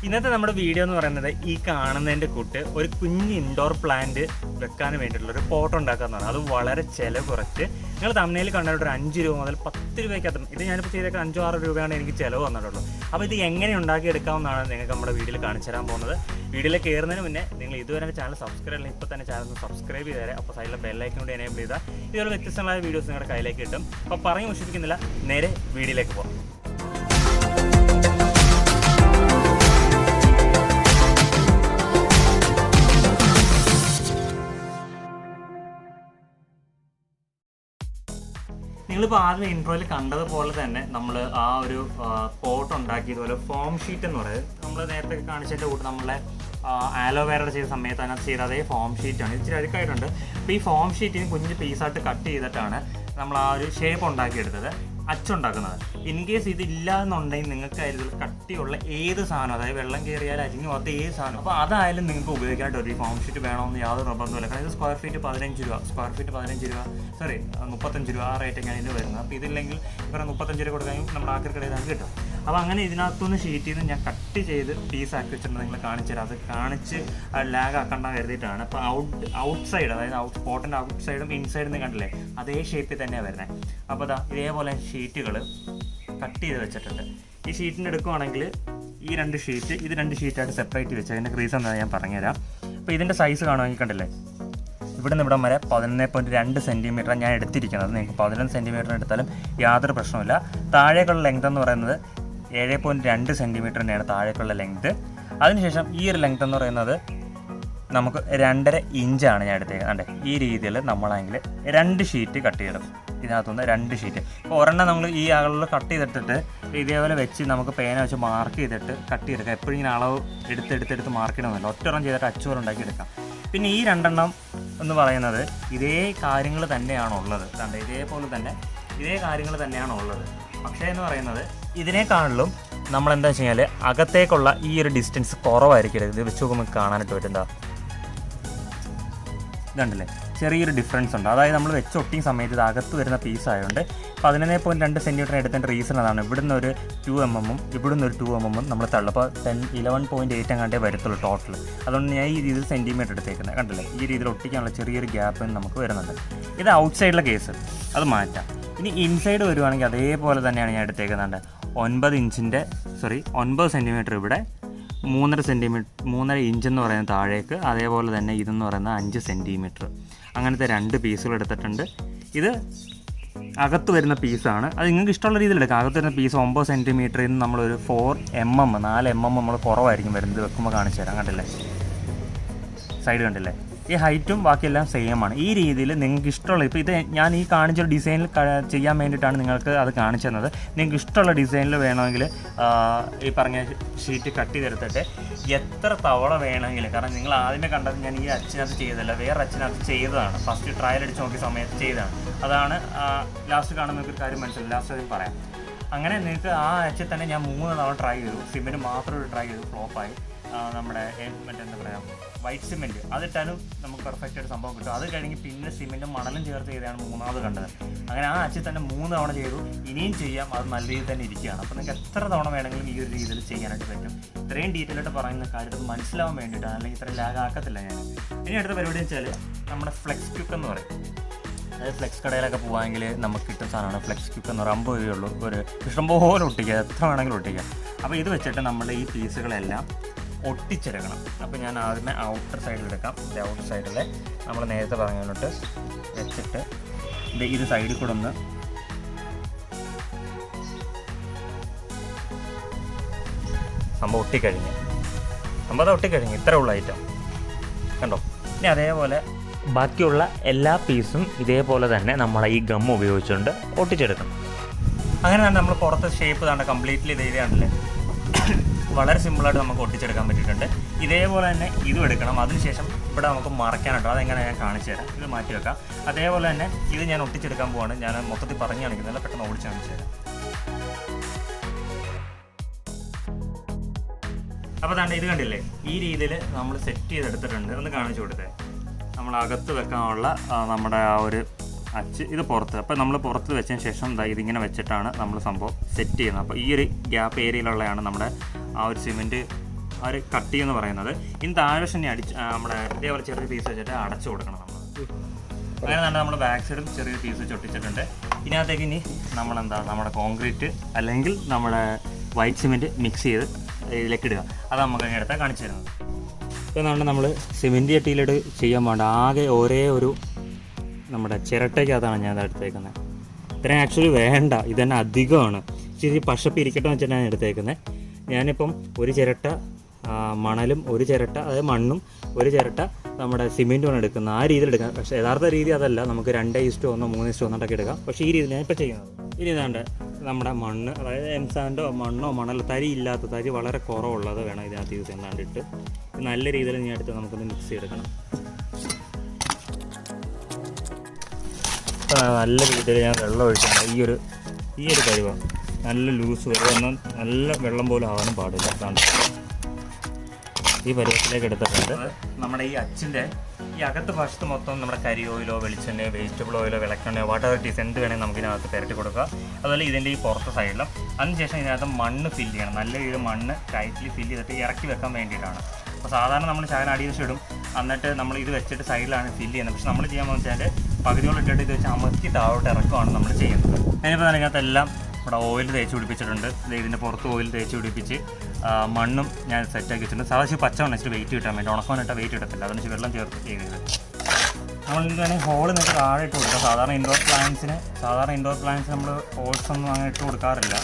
ഇന്നത്തെ നമ്മുടെ വീഡിയോ എന്ന് പറയുന്നത് ഈ കാണുന്നതിൻ്റെ കൂട്ട് ഒരു കുഞ്ഞ് ഇൻഡോർ പ്ലാന്റ് വെക്കാൻ വേണ്ടിയിട്ടുള്ള ഒരു പോട്ട് ഉണ്ടാക്കാമെന്നാണ്. അത് വളരെ ചിലവ് കുറച്ച് നിങ്ങൾ തമിഴ്നാട്ടിൽ കണ്ടിട്ട് ഒരു 5 രൂപ മുതൽ 10 രൂപയ്ക്കകത്തും ഇത് ഞാനിപ്പോൾ ചെയ്തേക്കാൻ 5-6 രൂപയാണ് എനിക്ക് ചിലവ് വന്നിട്ടുള്ളൂ. അപ്പോൾ ഇത് എങ്ങനെ ഉണ്ടാക്കിയെടുക്കാമെന്നാണ് നിങ്ങൾക്ക് നമ്മുടെ വീഡിയോയിൽ കാണിച്ചു തരാൻ പോകുന്നത്. വീഡിയോയിൽ കയറുന്നതിന് മുന്നേ നിങ്ങൾ ഇതുവരെ ചാനൽ സബ്സ്ക്രൈബ് ചെയ്യണം. ഇപ്പോൾ തന്നെ ചാനൽ ഒന്ന് സബ്സ്ക്രൈബ് ചെയ്തേരെ. അപ്പോൾ സൈഡിലെ ബെല്ലൈക്കൺ കൂടി എനേബിൾ ചെയ്താൽ ഇതുപോലെ വ്യത്യസ്തമായ വീഡിയോസ് നിങ്ങളുടെ കയ്യിലേക്ക് കിട്ടും. അപ്പോൾ പറഞ്ഞു വിശ്വസിക്കുന്നില്ല, നേരെ വീഡിയോയിലേക്ക് പോകാം. നിങ്ങളിപ്പോൾ ആദ്യം ഇൻട്രോയിൽ കണ്ടതുപോലെ തന്നെ നമ്മൾ ആ ഒരു പോട്ട് ഉണ്ടാക്കിയതുപോലെ ഫോം ഷീറ്റ് എന്ന് പറയുന്നത് നമ്മൾ നേരത്തെ കാണിച്ചതിൻ്റെ കൂട്ട് നമ്മളെ ആലോവേറയുടെ ചെയ്ത സമയത്ത് അതിനകത്ത് ചെയ്ത അതേ ഫോം ഷീറ്റാണ്. ഇച്ചിരി അഴുക്കായിട്ടുണ്ട്. അപ്പോൾ ഈ ഫോം ഷീറ്റിന് കുഞ്ഞ് പീസായിട്ട് കട്ട് ചെയ്തിട്ടാണ് നമ്മൾ ആ ഒരു ഷേപ്പ് ഉണ്ടാക്കിയെടുത്തത്, അച്ചുണ്ടാക്കുന്നത്. ഇൻ കേസ് ഇതില്ല എന്നുണ്ടെങ്കിൽ നിങ്ങൾക്ക് അതിൽ കട്ടിയുള്ള ഏത് സാധനം, അതായത് വെള്ളം കയറിയാൽ അരിഞ്ഞു പോകാത്ത ഏത് സാധനം, അപ്പോൾ അതായാലും നിങ്ങൾക്ക് ഉപയോഗിക്കാനായിട്ട് ഒരു ഫോം ഷീറ്റ് വേണമെന്ന് യാതൊരു നിർബന്ധമില്ല. കാരണം ഇത് സ്ക്വയർ ഫീറ്റ് 15 രൂപ, 35 രൂപ ആ റേറ്റൊക്കെയാണ് ഇതിന് വരുന്നത്. അപ്പോൾ ഇതില്ലെങ്കിൽ ഇവരെ 35 രൂപ കൊടുക്കാനും നമ്മുടെ ആക്രിക്കടയിൽ അത് കിട്ടും. അപ്പോൾ അങ്ങനെ ഇതിനകത്തുനിന്ന് ഷീറ്റിൽ നിന്ന് ഞാൻ കട്ട് ചെയ്ത് പീസാക്കി വെച്ചിട്ടുണ്ട്. നിങ്ങൾ കാണിച്ചു തരാം. അത് കാണിച്ച് ലാഗ് ആക്കണ്ട കരുതിയിട്ടാണ്. അപ്പോൾ ഔട്ട് സൈഡ്, അതായത് പോട്ടിൻ്റെ ഔട്ട് സൈഡും ഇൻസൈഡും നിന്ന് കണ്ടില്ലേ, അതേ ഷേപ്പിൽ തന്നെയാണ് വരുന്നത്. അപ്പോൾ അതാ ഇതേപോലെ ഷീറ്റുകൾ കട്ട് ചെയ്ത് വെച്ചിട്ടുണ്ട്. ഈ ഷീറ്റിൻ്റെ എടുക്കുവാണെങ്കിൽ ഈ 2 ഷീറ്റ്, ഇത് 2 ഷീറ്റായിട്ട് സെപ്പറേറ്റ് വെച്ച് അതിൻ്റെ റീസൺ എന്താണെന്ന് ഞാൻ പറഞ്ഞുതരാം. അപ്പോൾ ഇതിൻ്റെ സൈസ് കാണുവാണെങ്കിൽ കണ്ടില്ലേ, ഇവിടെ നിന്ന് ഇവിടം വരെ 11.2 സെൻറ്റിമീറ്റർ ഞാൻ എടുത്തിരിക്കുന്നത്. നിങ്ങൾക്ക് 11 സെൻറ്റിമീറ്റർ എടുത്താലും യാതൊരു പ്രശ്നമില്ല. താഴേക്കുള്ള ലെങ്ത് എന്ന് പറയുന്നത് 7.2 സെൻറ്റിമീറ്ററിൻ്റെയാണ് താഴേക്കുള്ള ലെങ്ത്. അതിനുശേഷം ഈ ഒരു ലെങ്ത് എന്ന് പറയുന്നത് നമുക്ക് 2.5 ഇഞ്ചാണ് ഞാൻ എടുത്തേക്കുന്നത്. ഈ രീതിയിൽ നമ്മളാണെങ്കിൽ 2 ഷീറ്റ് കട്ട് ചെയ്തിടും. ഇതിനകത്തുനിന്ന് 2 ഷീറ്റ്. അപ്പോൾ ഒരെണ്ണം നമ്മൾ ഈ അളവിൽ കട്ട് ചെയ്തിട്ടിട്ട് ഇതേപോലെ വെച്ച് നമുക്ക് പേന വെച്ച് മാർക്ക് ചെയ്തിട്ട് കട്ട് ചെയ്തെടുക്കാം. എപ്പോഴും ഇങ്ങനെ അളവ് എടുത്ത് മാർക്ക് ചെയ്യണമെന്നില്ല. ഒറ്റൊരെണ്ണം ചെയ്തിട്ട് അച്ചുപോലെ ഉണ്ടാക്കിയെടുക്കാം. പിന്നെ ഈ 2 എണ്ണം എന്ന് പറയുന്നത് ഇതേ കാര്യങ്ങൾ തന്നെയാണുള്ളത്. ഇതേപോലെ തന്നെ ഇതേ കാര്യങ്ങൾ തന്നെയാണുള്ളത്. പക്ഷേ എന്ന് പറയുന്നത് ഇതിനേക്കാളിലും നമ്മളെന്താ വെച്ച് കഴിഞ്ഞാൽ അകത്തേക്കുള്ള ഈ ഒരു ഡിസ്റ്റൻസ് കുറവായിരിക്കരുത്. ഇത് വെച്ച് നോക്കുമ്പോൾ കാണാനായിട്ട് പറ്റുന്നതാ, ഇതുണ്ടല്ലേ, ചെറിയൊരു ഡിഫറൻസ് ഉണ്ട്. അതായത് നമ്മൾ വെച്ചൊട്ടിയ സമയത്ത് ഇത് അകത്ത് വരുന്ന പീസായതുകൊണ്ട് 11.2 സെൻറ്റിമീറ്റർ എടുത്തതിൻ്റെ റീസൺ അതാണ്. ഇവിടുന്ന് ഒരു 2 mm ഇവിടുന്ന് ഒരു 2 mm നമ്മൾ തള്ളും. അപ്പോൾ 11.8 അങ്ങാണ്ടേ വരത്തുള്ളൂ ടോട്ടൽ. അതുകൊണ്ട് ഞാൻ ഈ രീതിയിൽ സെൻറ്റിമീറ്റർ എടുത്തേക്കുന്നത് കണ്ടില്ലേ. ഈ രീതിയിൽ ഒട്ടിക്കാനുള്ള ചെറിയൊരു ഗ്യാപ്പ് നമുക്ക് വരുന്നുണ്ട്. ഇത് ഔട്ട് സൈഡിലെ കേസ്, അത് മാറ്റാം. ഇനി ഇൻസൈഡ് വരുവാണെങ്കിൽ അതേപോലെ തന്നെയാണ് ഞാൻ എടുത്തേക്കുന്നുണ്ട്. 9 സെൻറ്റിമീറ്റർ ഇവിടെ, 3.5 ഇഞ്ച് എന്ന് പറയുന്നത് താഴേക്ക്, അതേപോലെ തന്നെ ഇതെന്ന് പറയുന്നത് 5 സെൻറ്റിമീറ്റർ. അങ്ങനത്തെ 2 പീസുകൾ എടുത്തിട്ടുണ്ട്. ഇത് അകത്ത് വരുന്ന പീസാണ്. അത് നിങ്ങൾക്ക് ഇഷ്ടമുള്ള രീതിയിൽ എടുക്കാം. അകത്ത് വരുന്ന പീസ് 9 സെൻറ്റിമീറ്ററിൽ നിന്ന് നമ്മളൊരു 4 mm നമ്മൾ കുറവായിരിക്കും വരുന്നത്. വെക്കുമ്പോൾ കാണിച്ചു തരാം. കണ്ടില്ലേ, സൈഡ് കണ്ടില്ലേ, ഈ ഹൈറ്റും ബാക്കിയെല്ലാം സെയിം ആണ്. ഈ രീതിയിൽ നിങ്ങൾക്ക് ഇഷ്ടമുള്ള, ഇപ്പോൾ ഇത് ഞാൻ ഈ കാണിച്ചൊരു ഡിസൈനിൽ ചെയ്യാൻ വേണ്ടിയിട്ടാണ് നിങ്ങൾക്ക് അത് കാണിച്ചു തന്നത്. നിങ്ങൾക്ക് ഇഷ്ടമുള്ള ഡിസൈനിൽ വേണമെങ്കിൽ ഈ പറഞ്ഞ ഷീറ്റ് കട്ട് ചെയ്തെടുത്തിട്ട് എത്ര തവണ വേണമെങ്കിലും, കാരണം നിങ്ങൾ ആദ്യമേ കണ്ടത് ഞാൻ ഈ അച്ചിനകത്ത് ചെയ്തതല്ല, വേറെ അച്ചിനകത്ത് ചെയ്തതാണ്. ഫസ്റ്റ് ട്രയൽ അടിച്ച് നോക്കിയ സമയത്ത് ചെയ്തതാണ്. അതാണ് ലാസ്റ്റ് കാണുന്ന നിങ്ങൾക്ക് ഒരു കാര്യം മനസ്സിലായി. ലാസ്റ്റ് അത് പറയാം. അങ്ങനെ നിങ്ങൾക്ക് ആ അച്ചിൽ തന്നെ ഞാൻ 3 തവണ ട്രൈ ചെയ്തു. സിമെൻറ്റ് മാത്രം ട്രൈ ചെയ്തു, ഫ്ലോപ്പായി. നമ്മുടെ മറ്റെന്താ പറയുക, വൈറ്റ് സിമെൻറ്റ് അതിട്ടാലും നമുക്ക് പെർഫെക്റ്റ് ആയിട്ട് സംഭവം കിട്ടും. അത് കഴിഞ്ഞ് പിന്നെ സിമെൻറ്റും മണലും ചേർത്ത് ചെയ്താണ് 3ാമത് കണ്ടത്. അങ്ങനെ ആ അച്ചിൽ തന്നെ 3 തവണ ചെയ്തു. ഇനിയും ചെയ്യാം, അത് നല്ല രീതിയിൽ തന്നെ ഇരിക്കുകയാണ്. അപ്പോൾ നിങ്ങൾക്ക് എത്ര തവണ വേണമെങ്കിലും ഈ ഒരു രീതിയിൽ ചെയ്യാനായിട്ട് പറ്റും. ഇത്രയും ഡീറ്റെയിൽ ആയിട്ട് പറയുന്ന കാര്യത്തിൽ മനസ്സിലാവാൻ വേണ്ടിയിട്ടാണ്, അല്ലെങ്കിൽ ഇത്രയും ലാഗ് ആക്കത്തില്ല ഞാൻ. ഇനി അടുത്ത പരിപാടി വെച്ചാൽ നമ്മുടെ ഫ്ലെക്സ് ക്യുക്ക് എന്ന് പറയും. അതായത് ഫ്ലെക്സ് കടയിലൊക്കെ പോകുമെങ്കിൽ നമുക്ക് കിട്ടുന്ന സാധനമാണ് ഫ്ലെക്സ് ക്യുക്ക് എന്ന് പറയുമ്പോൾ 50 രൂപയുള്ളൂ. ഒരു ഇഷ്ടംപോലെ ഒട്ടിക്കുക, എത്ര വേണമെങ്കിലും ഒട്ടിക്കുക. അപ്പോൾ ഇത് വെച്ചിട്ട് നമ്മൾ ഈ പീസുകളെല്ലാം ഒട്ടിച്ചെടുക്കണം. അപ്പോൾ ഞാൻ ആദ്യമേ ഔട്ടർ സൈഡിലെടുക്കാം. ഇത് ഔട്ടർ സൈഡിൽ നമ്മൾ നേരത്തെ പറഞ്ഞിട്ട് വെച്ചിട്ട് ഇത് സൈഡിൽ കൂടെ ഒന്ന് സംഭവം ഒട്ടിക്കഴിഞ്ഞ് ഇത്രേ ഉള്ള ഐറ്റം കണ്ടോ. ഇനി അതേപോലെ ബാക്കിയുള്ള എല്ലാ പീസും ഇതേപോലെ തന്നെ നമ്മൾ ഈ ഗം ഉപയോഗിച്ചുകൊണ്ട് ഒട്ടിച്ചെടുക്കണം. അങ്ങനെ തന്നെ നമ്മൾ പുറത്തെ ഷേപ്പ് തന്നെ കംപ്ലീറ്റ്ലി ഇതേതാണല്ലേ, വളരെ സിമ്പിളായിട്ട് നമുക്ക് ഒട്ടിച്ചെടുക്കാൻ പറ്റിയിട്ടുണ്ട്. ഇതേപോലെ തന്നെ ഇതും എടുക്കണം. അതിനുശേഷം ഇവിടെ നമുക്ക് മറയ്ക്കാനുണ്ടോ, അതെങ്ങനെ ഞാൻ കാണിച്ചു തരാം. ഇത് മാറ്റി വെക്കാം. അതേപോലെ തന്നെ ഇത് ഞാൻ ഒട്ടിച്ചെടുക്കാൻ പോവാണ്. ഞാൻ മൊത്തത്തിൽ പറഞ്ഞു കാണിക്കുന്നില്ല, പെട്ടെന്ന് ഓടിച്ച് കാണിച്ചു തരാം. അപ്പോൾ തന്നെ ഇത് കണ്ടില്ലേ, ഈ രീതിയിൽ നമ്മൾ സെറ്റ് ചെയ്തെടുത്തിട്ടുണ്ട്. ഒന്ന് കാണിച്ചു കൊടുത്തേ. നമ്മൾ അകത്ത് വെക്കാനുള്ള നമ്മുടെ ആ ഒരു അച്ച് ഇത് പുറത്ത്. അപ്പോൾ നമ്മൾ പുറത്ത് വെച്ചതിന് ശേഷം ഇതിങ്ങനെ വെച്ചിട്ടാണ് നമ്മൾ സംഭവം സെറ്റ് ചെയ്യുന്നത്. അപ്പോൾ ഈ ഒരു ഗ്യാപ്പ് ഏരിയയിലുള്ളതാണ് നമ്മുടെ ആ ഒരു സിമെൻറ്റ് ആ ഒരു കട്ടി എന്ന് പറയുന്നത്. ഇനി താഴ്വശം തന്നെ നമ്മുടെ ഇതേപോലെ ചെറിയ പീസ് വെച്ചിട്ട് അടച്ചു കൊടുക്കണം നമ്മൾ. അങ്ങനെ തന്നെ നമ്മൾ ബാക്ക് സൈഡും ചെറിയൊരു പീസ് വെച്ച് ഒട്ടിച്ചിട്ടുണ്ട്. ഇതിനകത്തേക്ക് ഇനി നമ്മുടെ കോൺക്രീറ്റ് അല്ലെങ്കിൽ നമ്മുടെ വൈറ്റ് സിമെൻറ്റ് മിക്സ് ചെയ്ത് ഇതിലേക്ക് ഇടുക. അത് നമുക്ക് അതിന് അടുത്താൽ കാണിച്ചു തരുന്നത്. ഇപ്പോൾ നമ്മൾ സിമെൻറ്റ് ചട്ടിയിലിട്ട് ചെയ്യാൻ വേണ്ട ആകെ ഒരേ ഒരു നമ്മുടെ ചിരട്ടയ്ക്കകത്താണ് ഞാൻ എടുത്തേക്കുന്നത്. ഇത്രയും ആക്ച്വലി വേണ്ട, ഇതന്നെ അധികമാണ്. ഇച്ചിരി പശപ്പ് ഇരിക്കട്ടെ എന്ന് വെച്ചിട്ടാണ് ഞാൻ എടുത്തേക്കുന്നത്. ഞാനിപ്പം ഒരു ചിരട്ട മണലും ഒരു ചിരട്ട അതായത് മണ്ണും ഒരു ചിരട്ട നമ്മുടെ സിമെൻറ്റുമാണ് എടുക്കുന്നത്. ആ രീതിയിൽ എടുക്കാം. പക്ഷേ യഥാർത്ഥ രീതി അതല്ല, നമുക്ക് 2:1 3:1 എടുക്കാം. പക്ഷേ ഈ രീതിയിൽ ഞാൻ ഇപ്പോൾ ചെയ്യുന്നത്. ഇനി ഇതാണ്ട് നമ്മുടെ മണ്ണ്, അതായത് എംസാൻഡോ മണ്ണോ മണലോ തരി ഇല്ലാത്ത തരി വളരെ കുറവുള്ളത് വേണം ഇതിനകത്ത് യൂസ് ചെയ്യാണ്ടിട്ട് നല്ല രീതിയിൽ ഞാൻ എടുത്ത് നമുക്കൊന്ന് മിക്സ് ചെയ്തെടുക്കണം. നല്ല രീതിയിൽ ഞാൻ വെള്ളം ഒഴിച്ചാണ് ഈ ഒരു പരിവാണ്. നല്ല ലൂസ് വരുമെന്നും നല്ല വെള്ളം പോലും ആവാനും പാടില്ല. അതാണ് ഈ പരുവത്തിലേക്ക് എടുത്തിട്ടുണ്ട്. നമ്മുടെ ഈ അച്ചിൻ്റെ ഈ അകത്ത് വശത്ത് മൊത്തം നമ്മുടെ കരി ഓയിലോ വെളിച്ചെണ്ണയോ വെജിറ്റബിൾ ഓയിലോ വിളക്കെണ്ണയോ വാട്ടർ ടീസ് എന്ത് വേണമെങ്കിൽ നമുക്ക് ഇതിനകത്ത് പുരട്ടി കൊടുക്കുക. അതുപോലെ ഇതിൻ്റെ ഈ പുറത്തെ സൈഡിലും. അതിനുശേഷം ഇതിനകത്ത് മണ്ണ് ഫില്ല് ചെയ്യണം. നല്ല രീതിയിൽ മണ്ണ് ടൈറ്റ്ലി ഫില്ല് ചെയ്തിട്ട് ഇറക്കി വെക്കാൻ വേണ്ടിയിട്ടാണ്. അപ്പോൾ സാധാരണ നമ്മൾ ശകലം അടിവശം ഇടും, എന്നിട്ട് നമ്മൾ ഇത് വെച്ചിട്ട് സൈഡിലാണ് ഫില്ല് ചെയ്യുന്നത്. പക്ഷെ നമ്മൾ ചെയ്യാൻ വെച്ചാൽ പകുതിയോളം ഇട്ടിട്ട് ഇത് വെച്ച് അമർത്തി താഴോട്ട് ഇറക്കുകയാണ് നമ്മൾ ചെയ്യുന്നത്. അതിനിപ്പോൾ അതിനകത്തെല്ലാം ഇവിടെ ഓയിൽ തേച്ച് പിടിപ്പിച്ചിട്ടുണ്ട്. ഇതിൻ്റെ പുറത്ത് ഓയിൽ തേച്ച് പിടിപ്പിച്ച് മണ്ണും ഞാൻ സെറ്റാക്കി വെച്ചിട്ടുണ്ട്. സാധാരണ പച്ചമണ്ണ് വെച്ചിട്ട് വെയിറ്റ് കിട്ടാൻ വേണ്ടി. ഉണക്കമണ്ണിട്ട് വെയിറ്റ് ഇടത്തില്ല, അതിന് വെള്ളം ചേർത്ത് ചെയ്തത്. നമ്മൾ വേണമെങ്കിൽ ഹോള് നിങ്ങൾക്ക് താഴെ ഇട്ട് കൊടുക്കാം. സാധാരണ ഇൻഡോർ പ്ലാന്റ്സിന് നമ്മൾ ഹോൾസ് ഒന്നും അങ്ങനെ ഇട്ട് കൊടുക്കാറില്ല.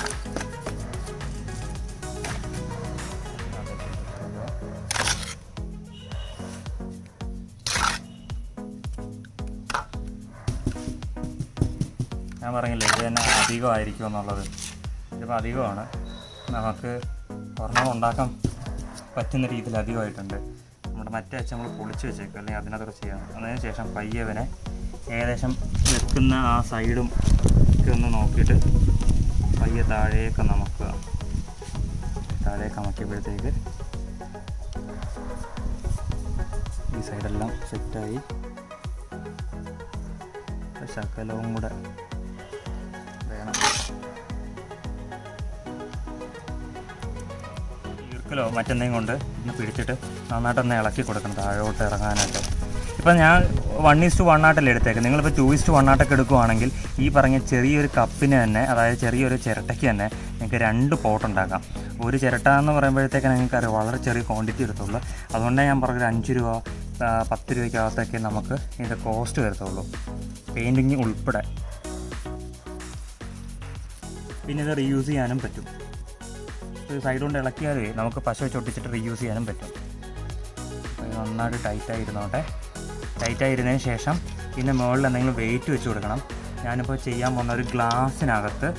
ഞാൻ പറഞ്ഞില്ലേ ഇത് തന്നെ അധികമായിരിക്കും എന്നുള്ളത്. ഇതിപ്പോൾ അധികമാണ്, നമുക്ക് ഒരെണ്ണം ഉണ്ടാക്കാൻ പറ്റുന്ന രീതിയിൽ അധികമായിട്ടുണ്ട്. നമ്മുടെ മറ്റേ അച്ഛൻ നമ്മൾ പൊളിച്ച് വെച്ചേക്കും, അല്ലെങ്കിൽ അതിനകത്ത് ചെയ്യണം. അതിന് ശേഷം പയ്യവനെ ഏകദേശം വെക്കുന്ന ആ സൈഡും ഒക്കെ ഒന്ന് നോക്കിയിട്ട് പയ്യെ താഴേക്ക് അമക്കിയപ്പോഴത്തേക്ക് ഈ സൈഡെല്ലാം സെറ്റായി. ശകലവും കൂടെ വേണം. ഈർക്കലോ മറ്റെന്തെങ്കിലും കൊണ്ട് ഒന്ന് പിടിച്ചിട്ട് നന്നായിട്ടൊന്ന് ഇളക്കി കൊടുക്കണം താഴോട്ട് ഇറങ്ങാനായിട്ട്. ഇപ്പം ഞാൻ 1:1 എടുത്തേക്കുന്നത്. നിങ്ങളിപ്പോൾ 2:1 എടുക്കുകയാണെങ്കിൽ ഈ പറഞ്ഞ ചെറിയൊരു കപ്പിന് തന്നെ, അതായത് ചെറിയൊരു ചിരട്ടയ്ക്ക് തന്നെ നിങ്ങൾക്ക് 2 പോട്ട് ഉണ്ടാക്കാം. ഒരു ചിരട്ട എന്ന് പറയുമ്പോഴത്തേക്ക് നിങ്ങൾക്കറിയാം വളരെ ചെറിയ ക്വാണ്ടിറ്റി എടുത്തുള്ളൂ. അതുകൊണ്ടാണ് ഞാൻ പറഞ്ഞത് 5 രൂപ 10 രൂപയ്ക്കകത്തൊക്കെ നമുക്ക് ഇതിൻ്റെ കോസ്റ്റ് വരത്തുള്ളൂ, പെയിൻറ്റിങ് ഉൾപ്പെടെ. പിന്നെ ഇത് റീയൂസ് ചെയ്യാനും പറ്റും. സൈഡ് കൊണ്ട് ഇളക്കിയാലേ നമുക്ക് പശ വെച്ച് ഒട്ടിച്ചിട്ട് റീയൂസ് ചെയ്യാനും പറ്റും. നന്നായിട്ട് ടൈറ്റായിരുന്നതിന് ശേഷം പിന്നെ മുകളിൽ എന്തെങ്കിലും വെയിറ്റ് വെച്ച് കൊടുക്കണം. ഞാനിപ്പോൾ ചെയ്യാൻ പോകുന്ന ഒരു ഗ്ലാസ്സിനകത്ത്,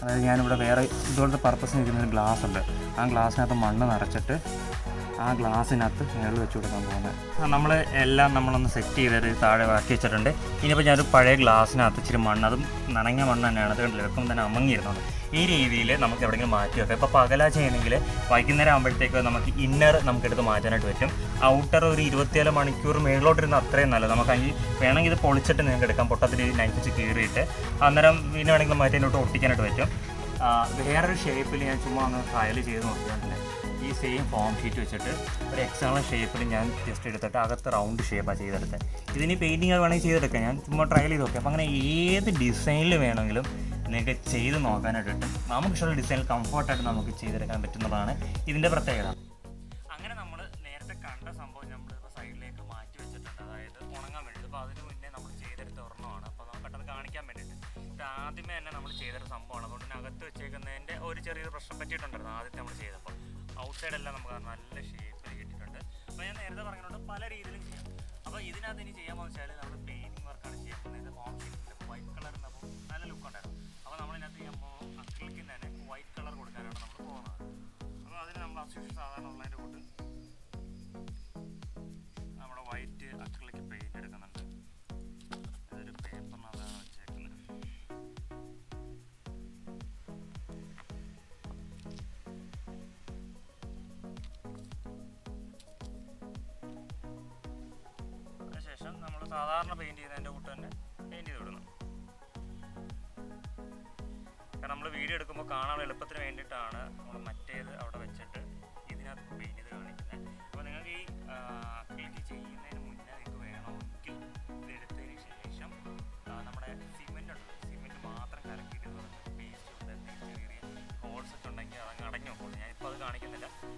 അതായത് ഞാനിവിടെ വേറെ ഇതുപോലത്തെ പർപ്പസിന് ഇരിക്കുന്നൊരു ഗ്ലാസ് ഉണ്ട്. ആ ഗ്ലാസ്സിനകത്ത് മണ്ണ് നിറച്ചിട്ട് ആ ഗ്ലാസ്സിനകത്ത് മുകളിൽ വെച്ച് കൊടുക്കാൻ പോകുന്നത്. നമ്മളൊന്ന് സെറ്റ് ചെയ്തിട്ട് താഴെ ആക്കി വെച്ചിട്ടുണ്ട്. ഇനിയിപ്പോൾ ഞാനൊരു പഴയ ഗ്ലാസ്സിനകത്ത് ഇച്ചിരി മണ്ണ്, അതും നനഞ്ഞ മണ്ണ് തന്നെയാണ്, അത് കണ്ടില്ല വെക്കുമ്പോൾ തന്നെ അമങ്ങിയിരുന്നത്. ഈ രീതിയിൽ നമുക്ക് എവിടെയെങ്കിലും മാറ്റി വെക്കാം. ഇപ്പോൾ പകലാ ചെയ്യണമെങ്കിൽ വൈകുന്നേരം ആകുമ്പോഴത്തേക്ക് നമുക്ക് ഇന്നർ നമുക്കെടുത്ത് മാറ്റാനായിട്ട് പറ്റും. ഔട്ടർ ഒരു 24 മണിക്കൂർ മേളിലോട്ടിരുന്ന് അത്രയും നല്ലത്. നമുക്ക് വേണമെങ്കിൽ ഇത് പൊളിച്ചിട്ട് നിങ്ങൾക്ക് എടുക്കാം, പൊട്ടത്തിൽ നൈറ്റ് വെച്ച് കീറിയിട്ട് അന്നേരം പിന്നെ വേണമെങ്കിൽ മാറ്റാനായിട്ട് ഒട്ടിക്കാനായിട്ട് പറ്റും. വേറൊരു ഷേപ്പിൽ ഞാൻ ചുമ്മാ ഒന്ന് ട്രയൽ ചെയ്ത് നോക്കിയിട്ടുണ്ട്. ഈ സെയിം ഫോം ഷീറ്റ് വെച്ചിട്ട് ഒരു എക്സ്റ്റേണൽ ഷേപ്പിൽ ഞാൻ ജസ്റ്റ് എടുത്തിട്ട് അകത്ത് റൗണ്ട് ഷേപ്പാണ് ചെയ്തെടുത്തത്. ഇതിന് പെയിൻറ്റിങ് വേണമെങ്കിൽ ചെയ്തെടുക്കാം, ഞാൻ ചുമ്മാ ട്രയൽ ചെയ്ത് നോക്കാം. അപ്പോൾ അങ്ങനെ ഏത് ഡിസൈനിൽ വേണമെങ്കിലും നിങ്ങൾക്ക് ചെയ്ത് നോക്കാനായിട്ട് പറ്റും. നമുക്ക് ഇഷ്ടമുള്ള ഡിസൈനിൽ കംഫർട്ടായിട്ട് നമുക്ക് ചെയ്തെടുക്കാൻ പറ്റുന്നതാണ് ഇതിൻ്റെ പ്രത്യേകത. അങ്ങനെ നമ്മൾ നേരത്തെ കണ്ട സംഭവം നമ്മളിപ്പോൾ സൈഡിലേക്ക് മാറ്റി വെച്ചിട്ടുണ്ട്, അതായത് ഉണങ്ങാൻ വേണ്ടി. അപ്പോൾ അതിന് മുന്നേ നമ്മൾ ചെയ്തെടുത്ത ഒരെണ്ണമാണ്. അപ്പോൾ നമുക്ക് പെട്ടെന്ന് കാണിക്കാൻ വേണ്ടിയിട്ട് ഇത് ആദ്യമേ തന്നെ നമ്മൾ ചെയ്തൊരു സംഭവമാണ്. അതുകൊണ്ട് തന്നെ അകത്ത് വെച്ചേക്കുന്നതിൻ്റെ ഒരു ചെറിയൊരു പ്രശ്നം പറ്റിയിട്ടുണ്ടായിരുന്നു ആദ്യത്തെ നമ്മൾ ചെയ്തപ്പോൾ. ഔട്ട് സൈഡെല്ലാം നമുക്ക് നല്ല ഷേപ്പിൽ കിട്ടിയിട്ടുണ്ട്. അപ്പോൾ ഞാൻ നേരത്തെ പറഞ്ഞിട്ടുണ്ട് പല രീതിയിലും ചെയ്യാം. അപ്പോൾ ഇതിനകത്ത് ഇനി ചെയ്യാൻ വെച്ചാൽ നമ്മൾ പെയിൻറ്റിങ് വർക്കാണ് ചെയ്യാൻ പോകുന്നത്. ഫോം ഷീറ്റിൽ വൈറ്റ് കളറിൽ അപ്പോൾ നല്ല ലുക്ക് ഉണ്ടായിരുന്നു. അപ്പോൾ നമ്മളിതിനകത്ത് ചെയ്യാൻ പോകുമ്പോൾ അക്രിലിക്കിന് തന്നെ വൈറ്റ് കളർ കൊടുക്കാനാണ് നമ്മൾ പോകുന്നത്. അപ്പോൾ അതിന് നമ്മൾ അത്യാവശ്യം സാധാരണ ഉള്ളതിൻ്റെ കൂട്ട് നമ്മുടെ വൈറ്റ് അക്രിലിക്ക് പെയിൻറ്റ് എടുക്കുന്നുണ്ട്. അതൊരു പേപ്പറിനകത്താണ് വെച്ചേക്കുന്നത്. അതിനുശേഷം നമ്മൾ സാധാരണ പെയിൻറ്റ് ചെയ്യുന്നതിൻ്റെ കൂട്ട് തന്നെ പെയിൻറ്റ് ചെയ്ത് വിടുന്നു. കാരണം നമ്മൾ വീഡിയോ എടുക്കുമ്പോൾ കാണാൻ എളുപ്പത്തിന് വേണ്ടിയിട്ടാണ് നമ്മൾ മറ്റേത് അവിടെ വെച്ചിട്ട് ഇതിനകത്ത് പെയിൻറ്റ് ചെയ്ത് കാണിക്കുന്നത്.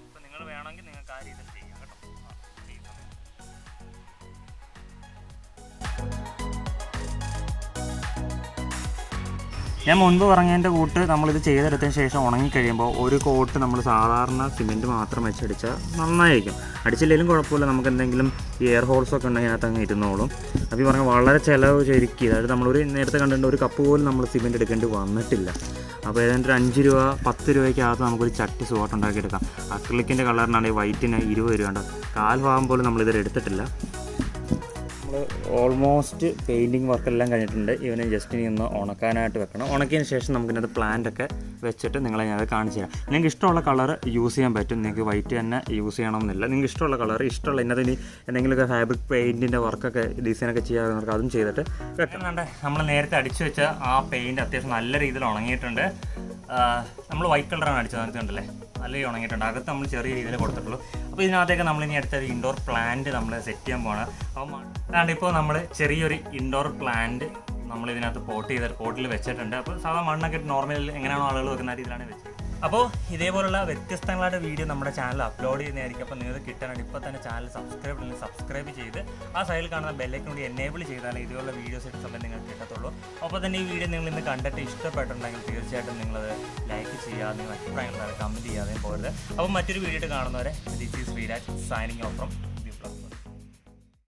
അപ്പോൾ നിങ്ങൾ വേണമെങ്കിൽ നിങ്ങൾക്ക് ആ രീതിയിൽ ചെയ്യാം കേട്ടോ. ഞാൻ മുൻപ് പറഞ്ഞതിൻ്റെ കൂട്ട് നമ്മളിത് ചെയ്തെടുത്തതിന് ശേഷം ഉണങ്ങിക്കഴിയുമ്പോൾ ഒരു കോട്ട് നമ്മൾ സാധാരണ സിമെൻറ്റ് മാത്രം വെച്ചടിച്ചാൽ നന്നായിരിക്കും. അടിച്ചില്ലെങ്കിലും കുഴപ്പമില്ല, നമുക്ക് എന്തെങ്കിലും ഈ എയർ ഹോൾസൊക്കെ ഉണ്ടെങ്കിൽ അതിനകത്ത് അങ്ങ് ഇരുന്നോളും. അപ്പോൾ ഈ പറഞ്ഞാൽ വളരെ ചിലവ് ചുരുക്കി, അതായത് നമ്മളൊരു നേരത്തെ കണ്ടിട്ടുണ്ട് ഒരു കപ്പ് പോലും നമ്മൾ സിമെൻറ്റ് എടുക്കേണ്ടി വന്നിട്ടില്ല. അപ്പോൾ ഏതാണ്ട് ഒരു 5 രൂപ 10 രൂപയ്ക്കകത്ത് നമുക്കൊരു ചട്ടി സുഖമായിട്ട് ഉണ്ടാക്കിയെടുക്കാം. അക്രിലിക്കിൻ്റെ കളറിനാണെങ്കിൽ വൈറ്റിന് 20 രൂപ ഉണ്ട്. കാൽ ഭാഗം പോലും നമ്മളിതിൽ എടുത്തിട്ടില്ല. നമ്മൾ ഓൾമോസ്റ്റ് പെയിൻറ്റിങ് വർക്കെല്ലാം കഴിഞ്ഞിട്ടുണ്ട്. ഇവനെ ജസ്റ്റ് ഇനി ഒന്ന് ഉണക്കാനായിട്ട് വെക്കണം. ഉണക്കിയതിന് ശേഷം നമുക്കിതിനകത്ത് പ്ലാന്റൊക്കെ വെച്ചിട്ട് നിങ്ങളെ ഞാനത് കാണിച്ചു തരാം. നിങ്ങൾക്ക് ഇഷ്ടമുള്ള കളർ യൂസ് ചെയ്യാൻ പറ്റും. നിങ്ങൾക്ക് വൈറ്റ് തന്നെ യൂസ് ചെയ്യണമെന്നില്ല. നിങ്ങൾക്ക് ഇഷ്ടമുള്ള കളർ ഇഷ്ടമുള്ള ഇന്നത്തെ ഇനി എന്തെങ്കിലുമൊക്കെ ഫാബ്രിക് പെയിൻറ്റിൻ്റെ വർക്കൊക്കെ ഡിസൈനൊക്കെ ചെയ്യാവുന്നവർക്ക് അതും ചെയ്തിട്ട് വെക്കണം. നമ്മൾ നേരത്തെ അടിച്ചു വെച്ച ആ പെയിൻറ്റ് അത്യാവശ്യം നല്ല രീതിയിൽ ഉണങ്ങിയിട്ടുണ്ട്. നമ്മൾ വൈറ്റ് കളറാണ് അടിച്ചത്, കണ്ടല്ലേ, നല്ല രീതിയിൽ ഉണങ്ങിയിട്ടുണ്ട്. അകത്ത് നമ്മൾ ചെറിയ രീതിയിൽ കൊടുത്തിട്ടുള്ളൂ. അപ്പോൾ ഇതിനകത്തേക്ക് നമ്മളിനി അടുത്തൊരു ഇൻഡോർ പ്ലാന്റ് നമ്മൾ സെറ്റ് ചെയ്യാൻ പോകണം. അപ്പം അതാണ്ട് ഇപ്പോൾ നമ്മൾ ചെറിയൊരു ഇൻഡോർ പ്ലാന്റ് നമ്മളിതിനകത്ത് പോട്ടിൽ വെച്ചിട്ടുണ്ട്. അപ്പോൾ സാധാരണ മണ്ണൊക്കെ നോർമൽ എങ്ങനെയാണോ ആളുകൾ വെക്കുന്ന രീതിയിലാണ് വെച്ചത്. അപ്പോൾ ഇതേപോലുള്ള വ്യത്യസ്തങ്ങളായിട്ട് വീഡിയോ നമ്മുടെ ചാനൽ അപ്ലോഡ് ചെയ്യുന്നതായിരിക്കും. അപ്പോൾ നിങ്ങൾക്ക് കിട്ടാനായിട്ട് ഇപ്പോൾ തന്നെ ചാനൽ സബ്സ്ക്രൈബ് ചെയ്ത് ആ സൈഡിൽ കാണുന്ന ബെല്ലൈക്കൺ കൂടി എനേബിൾ ചെയ്താൽ ഇതുപോലുള്ള വീഡിയോസ് ഇട്ട സമയം നിങ്ങൾക്ക് കിട്ടത്തുള്ളൂ. അപ്പോൾ തന്നെ ഈ വീഡിയോ നിങ്ങൾ ഇന്ന് കണ്ടിട്ട് ഇഷ്ടപ്പെട്ടിട്ടുണ്ടെങ്കിൽ തീർച്ചയായിട്ടും നിങ്ങളത് ലൈക്ക് ചെയ്യുക, നിങ്ങൾ അഭിപ്രായങ്ങൾ കമൻറ്റ് ചെയ്യാതെ പോകരുത്. അപ്പോൾ മറ്റൊരു വീഡിയോ കാണുന്നവരെ this is Sreeraj signing off from